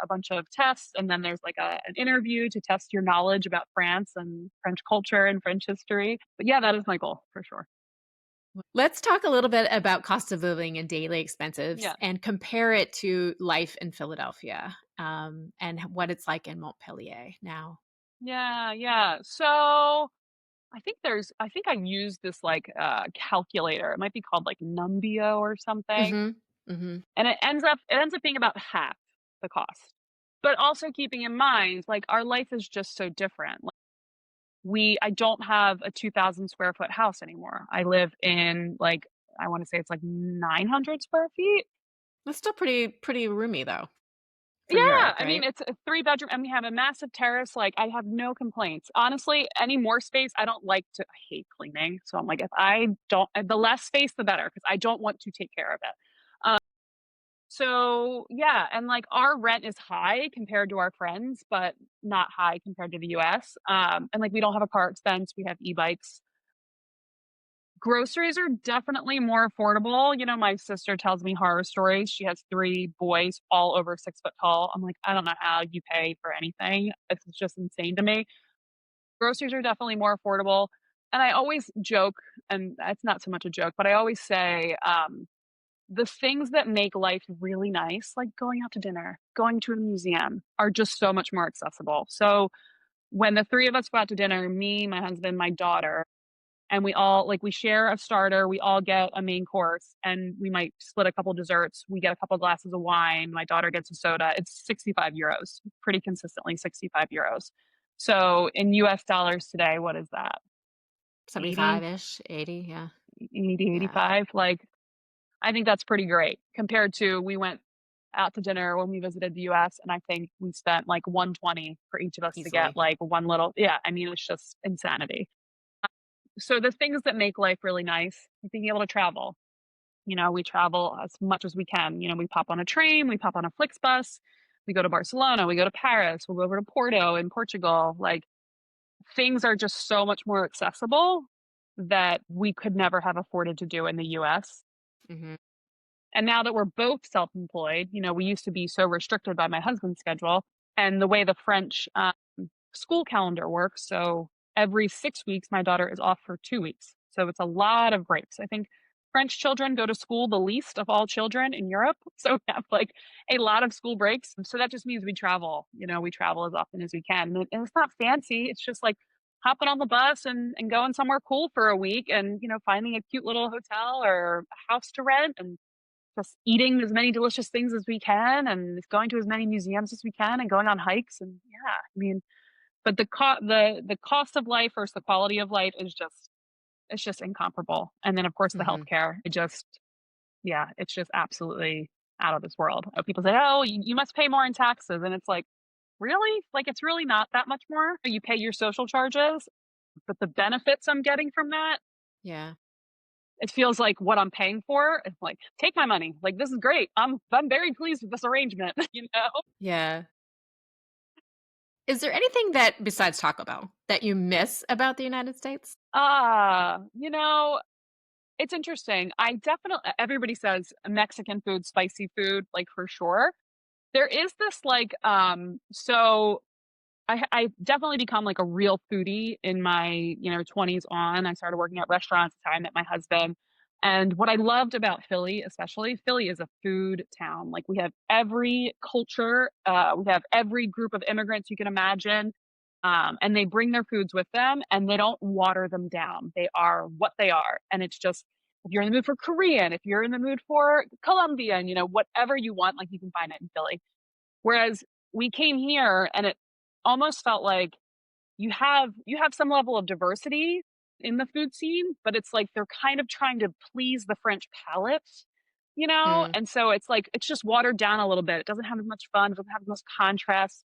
a bunch of tests, and then there's like an interview to test your knowledge about France and French culture and French history. But yeah, that is my goal for sure. Let's talk a little bit about cost of living and daily expenses Yeah. and compare it to life in Philadelphia, and what it's like in Montpellier now. Yeah, yeah. So I think I used this like calculator. It might be called like Numbeo or something. Mhm. Mhm. And it ends up being about half the cost. But also keeping in mind, like our life is just so different. I don't have a 2,000 square foot house anymore. I live in like I want to say it's like 900 square feet. That's still pretty roomy though for Yeah, Europe, I mean right? it's a 3 bedroom and we have a massive terrace. Like I have no complaints. Honestly, any more space, I don't like to. I hate cleaning, so I'm like if I don't, the less space the better because I don't want to take care of it. So yeah, and like our rent is high compared to our friends, but not high compared to the US. And like we don't have a car expense, we have e-bikes. Groceries are definitely more affordable. My sister tells me horror stories. She has 3 boys, all over 6 foot tall. I'm like, I don't know how you pay for anything. It's just insane to me. Groceries are definitely more affordable. And I always joke, and that's not so much a joke, but I always say, the things that make life really nice, like going out to dinner, going to a museum, are just so much more accessible. So when the three of us go out to dinner, me, my husband, my daughter, and we all like we share a starter, we all get a main course, and we might split a couple desserts. We get a couple glasses of wine. My daughter gets a soda. It's 65 euros, pretty consistently 65 euros. So in US dollars today, what is that? 80, 75-ish, 80, yeah. 80, Yeah, 85? Like, I think that's pretty great compared to we went out to dinner when we visited the US, and I think we spent like 120 for each of us to get easily. like one little, yeah, I mean, it's just insanity. So the things that make life really nice, being able to travel. We travel as much as we can. We pop on a train, we pop on a Flixbus, we go to Barcelona, we go to Paris, we'll go over to Porto in Portugal. Like, things are just so much more accessible that we could never have afforded to do in the US. Hmm. And now that we're both self-employed, we used to be so restricted by my husband's schedule and the way the French school calendar works. So every 6 weeks, my daughter is off for 2 weeks. So it's a lot of breaks. I think French children go to school the least of all children in Europe. So we have like a lot of school breaks. So that just means we travel, we travel as often as we can. And it's not fancy. It's just like hopping on the bus and going somewhere cool for a week and, finding a cute little hotel or a house to rent and just eating as many delicious things as we can and going to as many museums as we can and going on hikes. And yeah, I mean, but the cost of life versus the quality of life is just it's just incomparable. And then of course the Hmm. healthcare, yeah, it's just absolutely out of this world. People say, "Oh, you must pay more in taxes," and it's like, really? Like, it's really not that much more. You pay your social charges, but the benefits I'm getting from that, Yeah. it feels like what I'm paying for. It's like, take my money. Like, this is great. I'm very pleased with this arrangement. You know. Yeah. Is there anything that besides Taco Bell that you miss about the United States? Ah, it's interesting. I definitely everybody says Mexican food, spicy food, like for sure. There is this like so I definitely become like a real foodie in my, 20s on. I started working at restaurants at the time, I met my husband. And what I loved about Philly, especially, Philly is a food town. Like we have every culture, we have every group of immigrants you can imagine. And they bring their foods with them and they don't water them down. They are what they are. And it's just, if you're in the mood for Korean, if you're in the mood for Colombian, whatever you want, like you can find it in Philly. Whereas we came here and it almost felt like you have some level of diversity in the food scene, but it's like they're kind of trying to please the French palate, Mm, And so it's like it's just watered down a little bit. It doesn't have as much fun, it doesn't have as much contrast.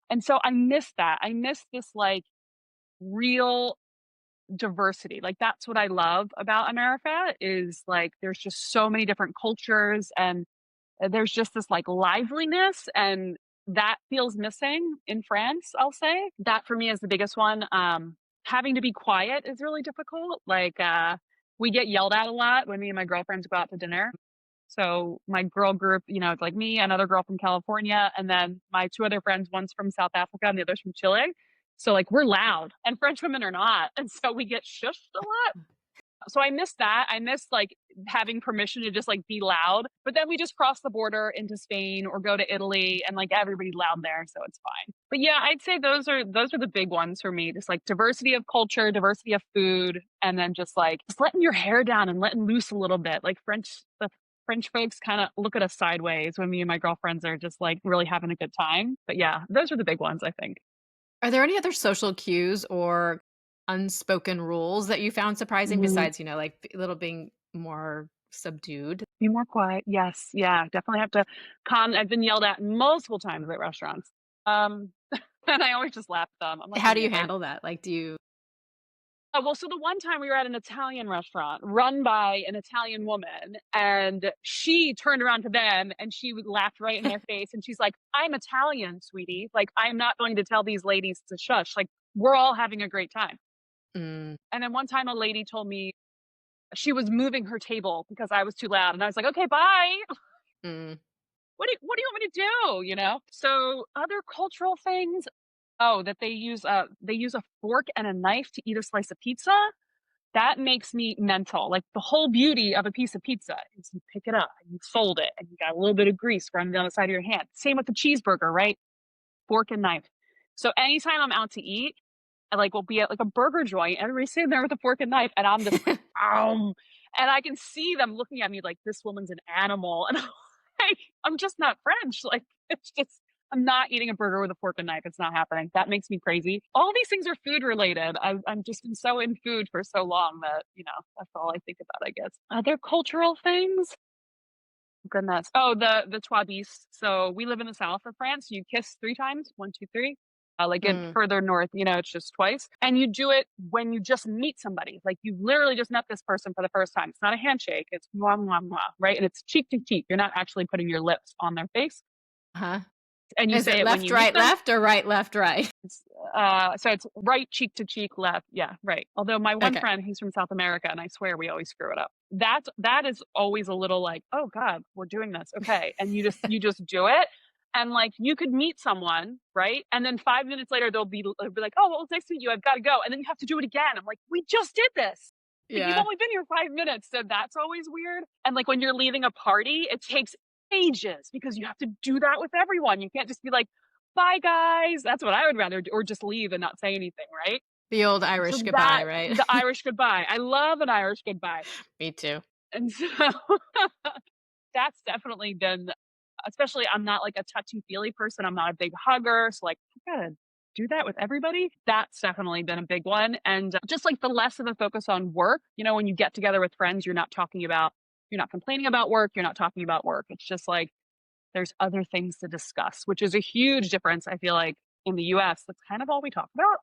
And so I miss that. I miss this like real diversity. Like that's what I love about America is like there's just so many different cultures and there's just this like liveliness and that feels missing in France, I'll say. That for me is the biggest one. Having to be quiet is really difficult. Like we get yelled at a lot when me and my girlfriends go out to dinner. So my girl group, it's like me, another girl from California, and then my two other friends, one's from South Africa and the other's from Chile. So like we're loud and French women are not. And so we get shushed a lot. So I miss that. I miss like having permission to just like be loud. But then we just cross the border into Spain or go to Italy and like everybody's loud there, so it's fine. But yeah, I'd say those are the big ones for me. Just like diversity of culture, diversity of food, and then just letting your hair down and letting loose a little bit. Like the French folks kind of look at us sideways when me and my girlfriends are just like really having a good time. But yeah, those are the big ones, I think. Are there any other social cues or unspoken rules that you found surprising Mm, besides, like a little being more subdued? be more quiet. Yes, yeah, definitely have to calm. I've been yelled at multiple times at restaurants. Um, and I always just laugh at them. I'm like, How do you okay. handle that? Like, do you Well, so the one time we were at an Italian restaurant run by an Italian woman, and she turned around to them and laughed right in their face. And she's like, I'm Italian, sweetie. Like, I'm not going to tell these ladies to shush. Like, we're all having a great time. Mm, And then one time a lady told me she was moving her table because I was too loud. And I was like, okay, bye. mm, What do you want me to do? So other cultural things. Oh, that they use a fork and a knife to eat a slice of pizza. That makes me mental. Like the whole beauty of a piece of pizza is you pick it up and you fold it and you got a little bit of grease running down the side of your hand. Same with the cheeseburger, right? Fork and knife. So anytime I'm out to eat, I like will be at like a burger joint, everybody's sitting there with a fork and knife, and I'm just like, and I can see them looking at me like this woman's an animal, and I'm like, I'm just not French. Like it's just I'm not eating a burger with a fork and knife. It's not happening. That makes me crazy. All these things are food related. I'm just been so in food for so long that that's all I think about. I guess other cultural things. Goodness. Oh, the trois bis. So we live in the south of France. You kiss 3 times. 1, 2, 3. Like in Mm. further north, it's just twice. And you do it when you just meet somebody. Like you literally just met this person for the first time. It's not a handshake. It's mwah, mwah, mwah, right? And it's cheek to cheek. You're not actually putting your lips on their face. Huh? And you Is say it it when left, you meet right, them. left, or right, left, right? So it's right cheek to cheek, left. Yeah, right. Although my one Okay. friend, he's from South America, and I swear we always screw it up. That is always a little like, oh God, we're doing this. Okay. And you just do it. And like you could meet someone, right? And then 5 minutes later they'll be like, oh, well, it's nice to meet you. I've got to go. And then you have to do it again. I'm like, we just did this. Like you've Yeah. only been here 5 minutes. So that's always weird. And like when you're leaving a party, it takes ages because you have to do that with everyone. You can't just be like, bye guys. That's what I would rather do, or just leave and not say anything, right? The old So Irish goodbye, that right? the Irish goodbye. I love an Irish goodbye. Me too. And so that's definitely been, especially I'm not like a touchy-feely person. I'm not a big hugger. So like I gotta do that with everybody. That's definitely been a big one. And just like the less of a focus on work, when you get together with friends, you're not complaining about work, you're not talking about work. It's just like there's other things to discuss, which is a huge difference, I feel like, in the US. That's kind of all we talk about.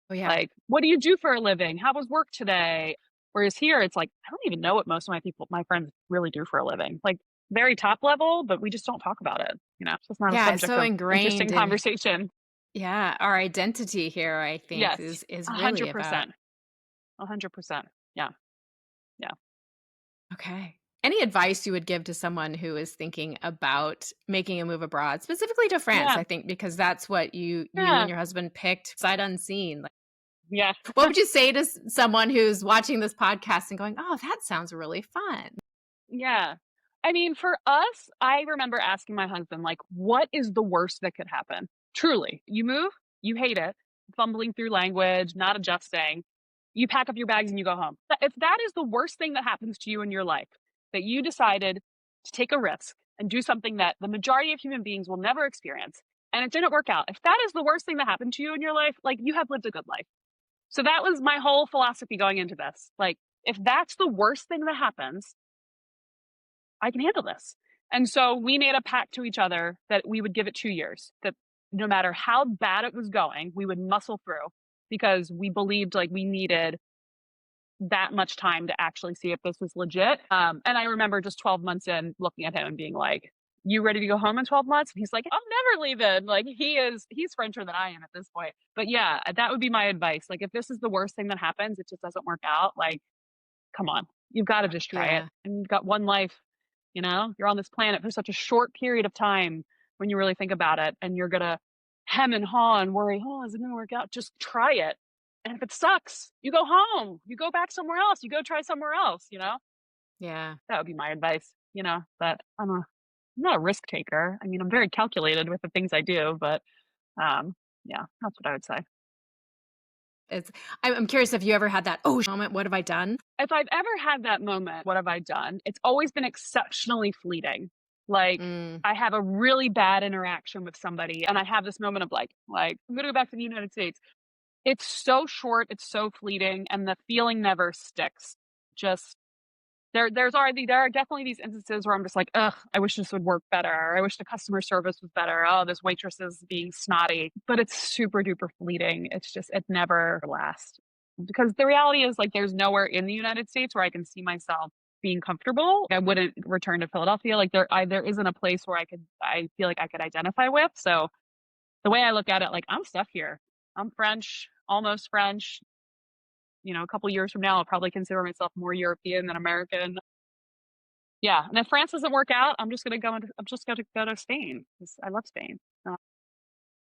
Oh, yeah. Like, what do you do for a living? How was work today? Whereas here, it's like, I don't even know what most of my friends really do for a living. Like, very top level, but we just don't talk about it. It's just not a Yeah, it's subject so of interesting ingrained in, conversation. yeah, our identity here, I think, Yes, is really about. 100%. 100%. Yeah. Yeah. Okay. Any advice you would give to someone who is thinking about making a move abroad, specifically to France? Yeah. I think because that's what you Yeah. and your husband picked sight unseen. Like, Yeah. what would you say to someone who's watching this podcast and going, "Oh, that sounds really fun"? Yeah. I mean, for us, I remember asking my husband, like, what is the worst that could happen? Truly, you move, you hate it, fumbling through language, not adjusting, you pack up your bags and you go home. If that is the worst thing that happens to you in your life, that you decided to take a risk and do something that the majority of human beings will never experience, and it didn't work out, if that is the worst thing that happened to you in your life, like, you have lived a good life. So that was my whole philosophy going into this. Like, if that's the worst thing that happens, I can handle this. And so we made a pact to each other that we would give it 2 years, that no matter how bad it was going, we would muscle through because we believed like we needed that much time to actually see if this was legit. And I remember just 12 months in looking at him and being like, you ready to go home in 12 months? And he's like, I'm never leaving. Like he's Frencher than I am at this point. But yeah, that would be my advice. Like if this is the worst thing that happens, it just doesn't work out. Like, come on, you've got to just try it. Yeah. And you've got one life, you're on this planet for such a short period of time when you really think about it. And you're going to hem and haw and worry, oh, is it going to work out? Just try it. And if it sucks, you go home, you go back somewhere else, you go try somewhere else, Yeah. that would be my advice, but I'm not a risk taker. I mean, I'm very calculated with the things I do, but yeah, that's what I would say. It's I'm curious if you ever had that, "Oh, moment, what have I done?" If I've ever had that moment, what have I done? It's always been exceptionally fleeting. Like Mm. I have a really bad interaction with somebody and I have this moment of like I'm going to go back to the United States. It's so short, it's so fleeting and the feeling never sticks. Just there are definitely these instances where I'm just like, ugh, I wish this would work better. Or I wish the customer service was better. Oh, this waitress is being snotty. But it's super duper fleeting. It's just it never lasts. Because the reality is like there's nowhere in the United States where I can see myself being comfortable. I wouldn't return to Philadelphia. Like there isn't a place where I feel like I could identify with. So the way I look at it, like I'm stuck here. I'm French, almost French. A couple years from now, I'll probably consider myself more European than American. Yeah, and if France doesn't work out, I'm just gonna go to Spain 'cause I love Spain.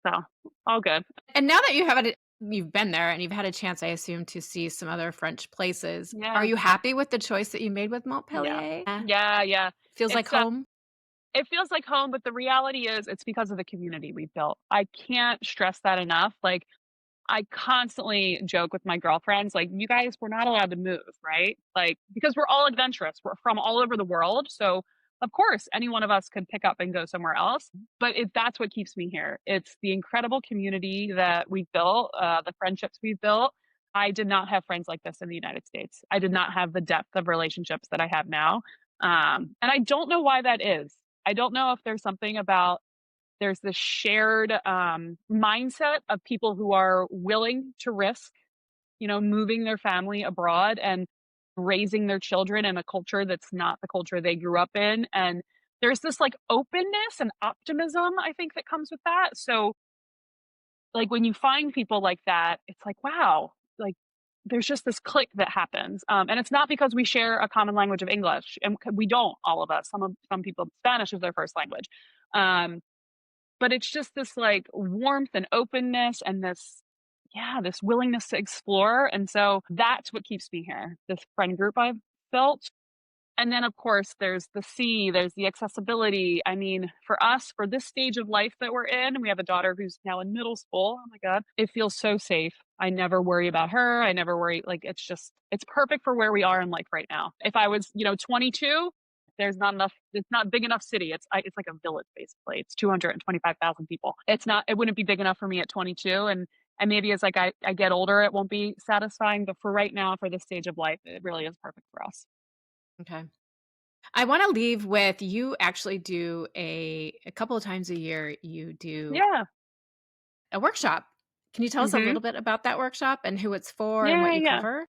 So all good. And now that you have it you've been there and you've had a chance, I assume, to see some other French places. Are Yeah. you happy with the choice that you made with Yeah. Montpellier? Yeah, yeah. Feels like It's, home? it feels like home, but the reality is it's because of the community we've built. I can't stress that enough. Like, I constantly joke with my girlfriends, like, "You guys, we're not allowed to move, right?" Like, because we're all adventurous. We're from all over the world, so, of course, any one of us could pick up and go somewhere else, but that's what keeps me here. It's the incredible community that we've built, the friendships we've built. I did not have friends like this in the United States. I did not have the depth of relationships that I have now, and I don't know why that is. I don't know if there's something about there's this shared mindset of people who are willing to risk, moving their family abroad and raising their children in a culture that's not the culture they grew up in. And there's this like openness and optimism, I think, that comes with that. So, like, when you find people like that, it's like, wow, like, there's just this click that happens. And it's not because we share a common language of English, and we don't, all of us. Some people, Spanish is their first language. Um, but it's just this, like, warmth and openness and this, yeah, this willingness to explore, and so that's what keeps me here, this friend group I've built. And then, of course, there's the sea, there's the accessibility. I mean, for us, for this stage of life that we're in, we have a daughter who's now in middle school. Oh my God. It feels so safe. I never worry about her. I never worry. Like, it's perfect for where we are in life right now. If I was, 22, there's not enough, it's not big enough city. It's like a village basically. It's 225,000 people. It wouldn't be big enough for me at 22. And maybe as like I get older, it won't be satisfying. But for right now, for this stage of life, it really is perfect for us. Okay. I want to leave with you actually do a couple of times a year, you do Yeah. a workshop. Can you tell us a Hmm. little bit about that workshop and who it's for and Yeah, what yeah, you yeah. cover?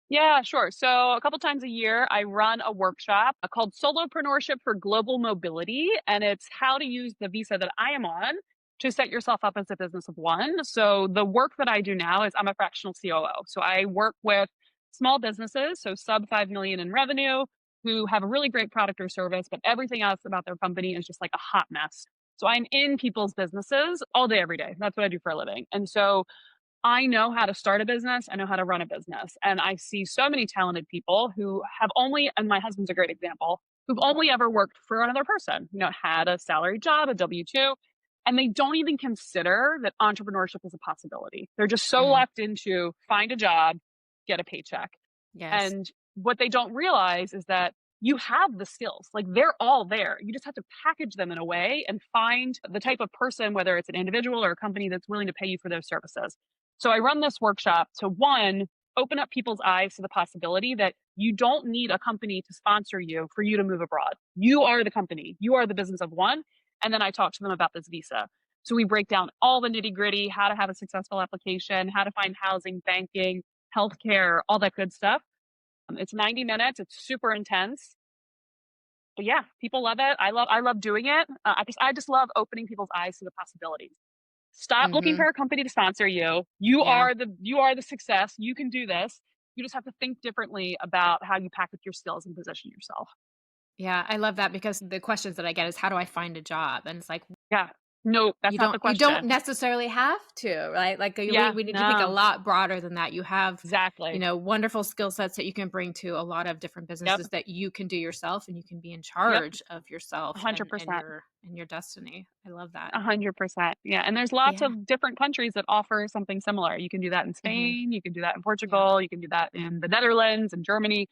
Yeah, sure. So a couple times a year, I run a workshop called Solopreneurship for Global Mobility, and it's how to use the visa that I am on to set yourself up as a business of one. So the work that I do now is I'm a fractional COO. So I work with small businesses, so sub 5 million in revenue, who have a really great product or service, but everything else about their company is just like a hot mess. So I'm in people's businesses all day, every day. That's what I do for a living. And so I know how to start a business. I know how to run a business. And I see so many talented people who have only, and my husband's a great example, who've only ever worked for another person, had a salary job, a W 2, and they don't even consider that entrepreneurship is a possibility. They're just so Mhm. locked into find a job, get a paycheck. Yes. And what they don't realize is that you have the skills, like they're all there. You just have to package them in a way and find the type of person, whether it's an individual or a company that's willing to pay you for those services. So I run this workshop to one, open up people's eyes to the possibility that you don't need a company to sponsor you for you to move abroad. You are the company, you are the business of one. And then I talk to them about this visa. So we break down all the nitty gritty, how to have a successful application, how to find housing, banking, healthcare, all that good stuff. It's 90 minutes. It's super intense. But yeah, people love it. I love doing it. I just love opening people's eyes to the possibilities. Stop looking Mhm. for a company to sponsor you. Yeah. You are the success. You can do this. You just have to think differently about how you package your skills and position yourself. Yeah, I love that because the questions that I get is how do I find a job? And it's like Yeah. No, that's not the you don't question. necessarily have to, right? Like Yeah, we need to think a no. lot broader than that. You have, Exactly. wonderful skill sets that you can bring to a lot of different Yep. businesses that you can do yourself and you can be in Yep. charge of yourself and 100%. your destiny. I love that. 100%. Yeah. And there's lots Yeah. of different countries that offer something similar. You can do that in Hmm. Spain, you can do that in Yeah. Portugal, you can do that in the Netherlands and Germany.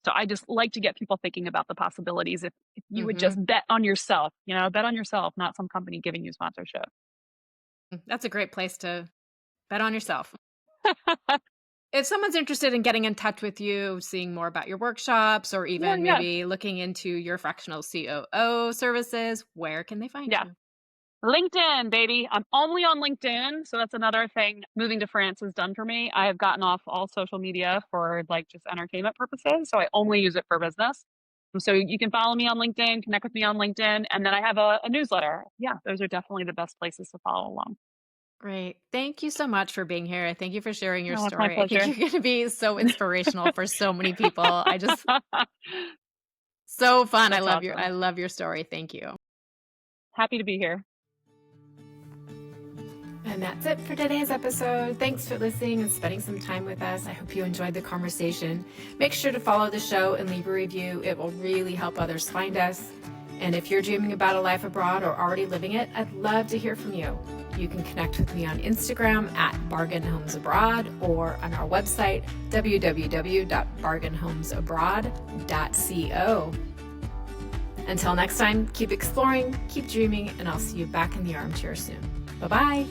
So I just like to get people thinking about the possibilities if you would Hmm. just bet on yourself, bet on yourself, not some company giving you sponsorship. That's a great place to bet on yourself. If someone's interested in getting in touch with you, seeing more about your workshops, or Yeah, even yeah, maybe looking into your fractional COO services, where can they find yeah. you? LinkedIn, baby. I'm only on LinkedIn. So that's another thing moving to France has done for me. I have gotten off all social media for like just entertainment purposes. So I only use it for business. So you can follow me on LinkedIn, connect with me on LinkedIn, and then I have a newsletter. Yeah, those are definitely the best places to follow along. Great. Thank you so much for being here. Thank you for sharing your Oh, it's my story. I think pleasure. you're going to be so inspirational for so many people. So fun. That's I awesome. love your story. Thank you. Happy to be here. And that's it for today's episode. Thanks for listening and spending some time with us. I hope you enjoyed the conversation. Make sure to follow the show and leave a review. It will really help others find us. And if you're dreaming about a life abroad or already living it, I'd love to hear from you. You can connect with me on Instagram at bargainhomesabroad or on our website, www.bargainhomesabroad.co. Until next time, keep exploring, keep dreaming, and I'll see you back in the armchair soon. Bye-bye.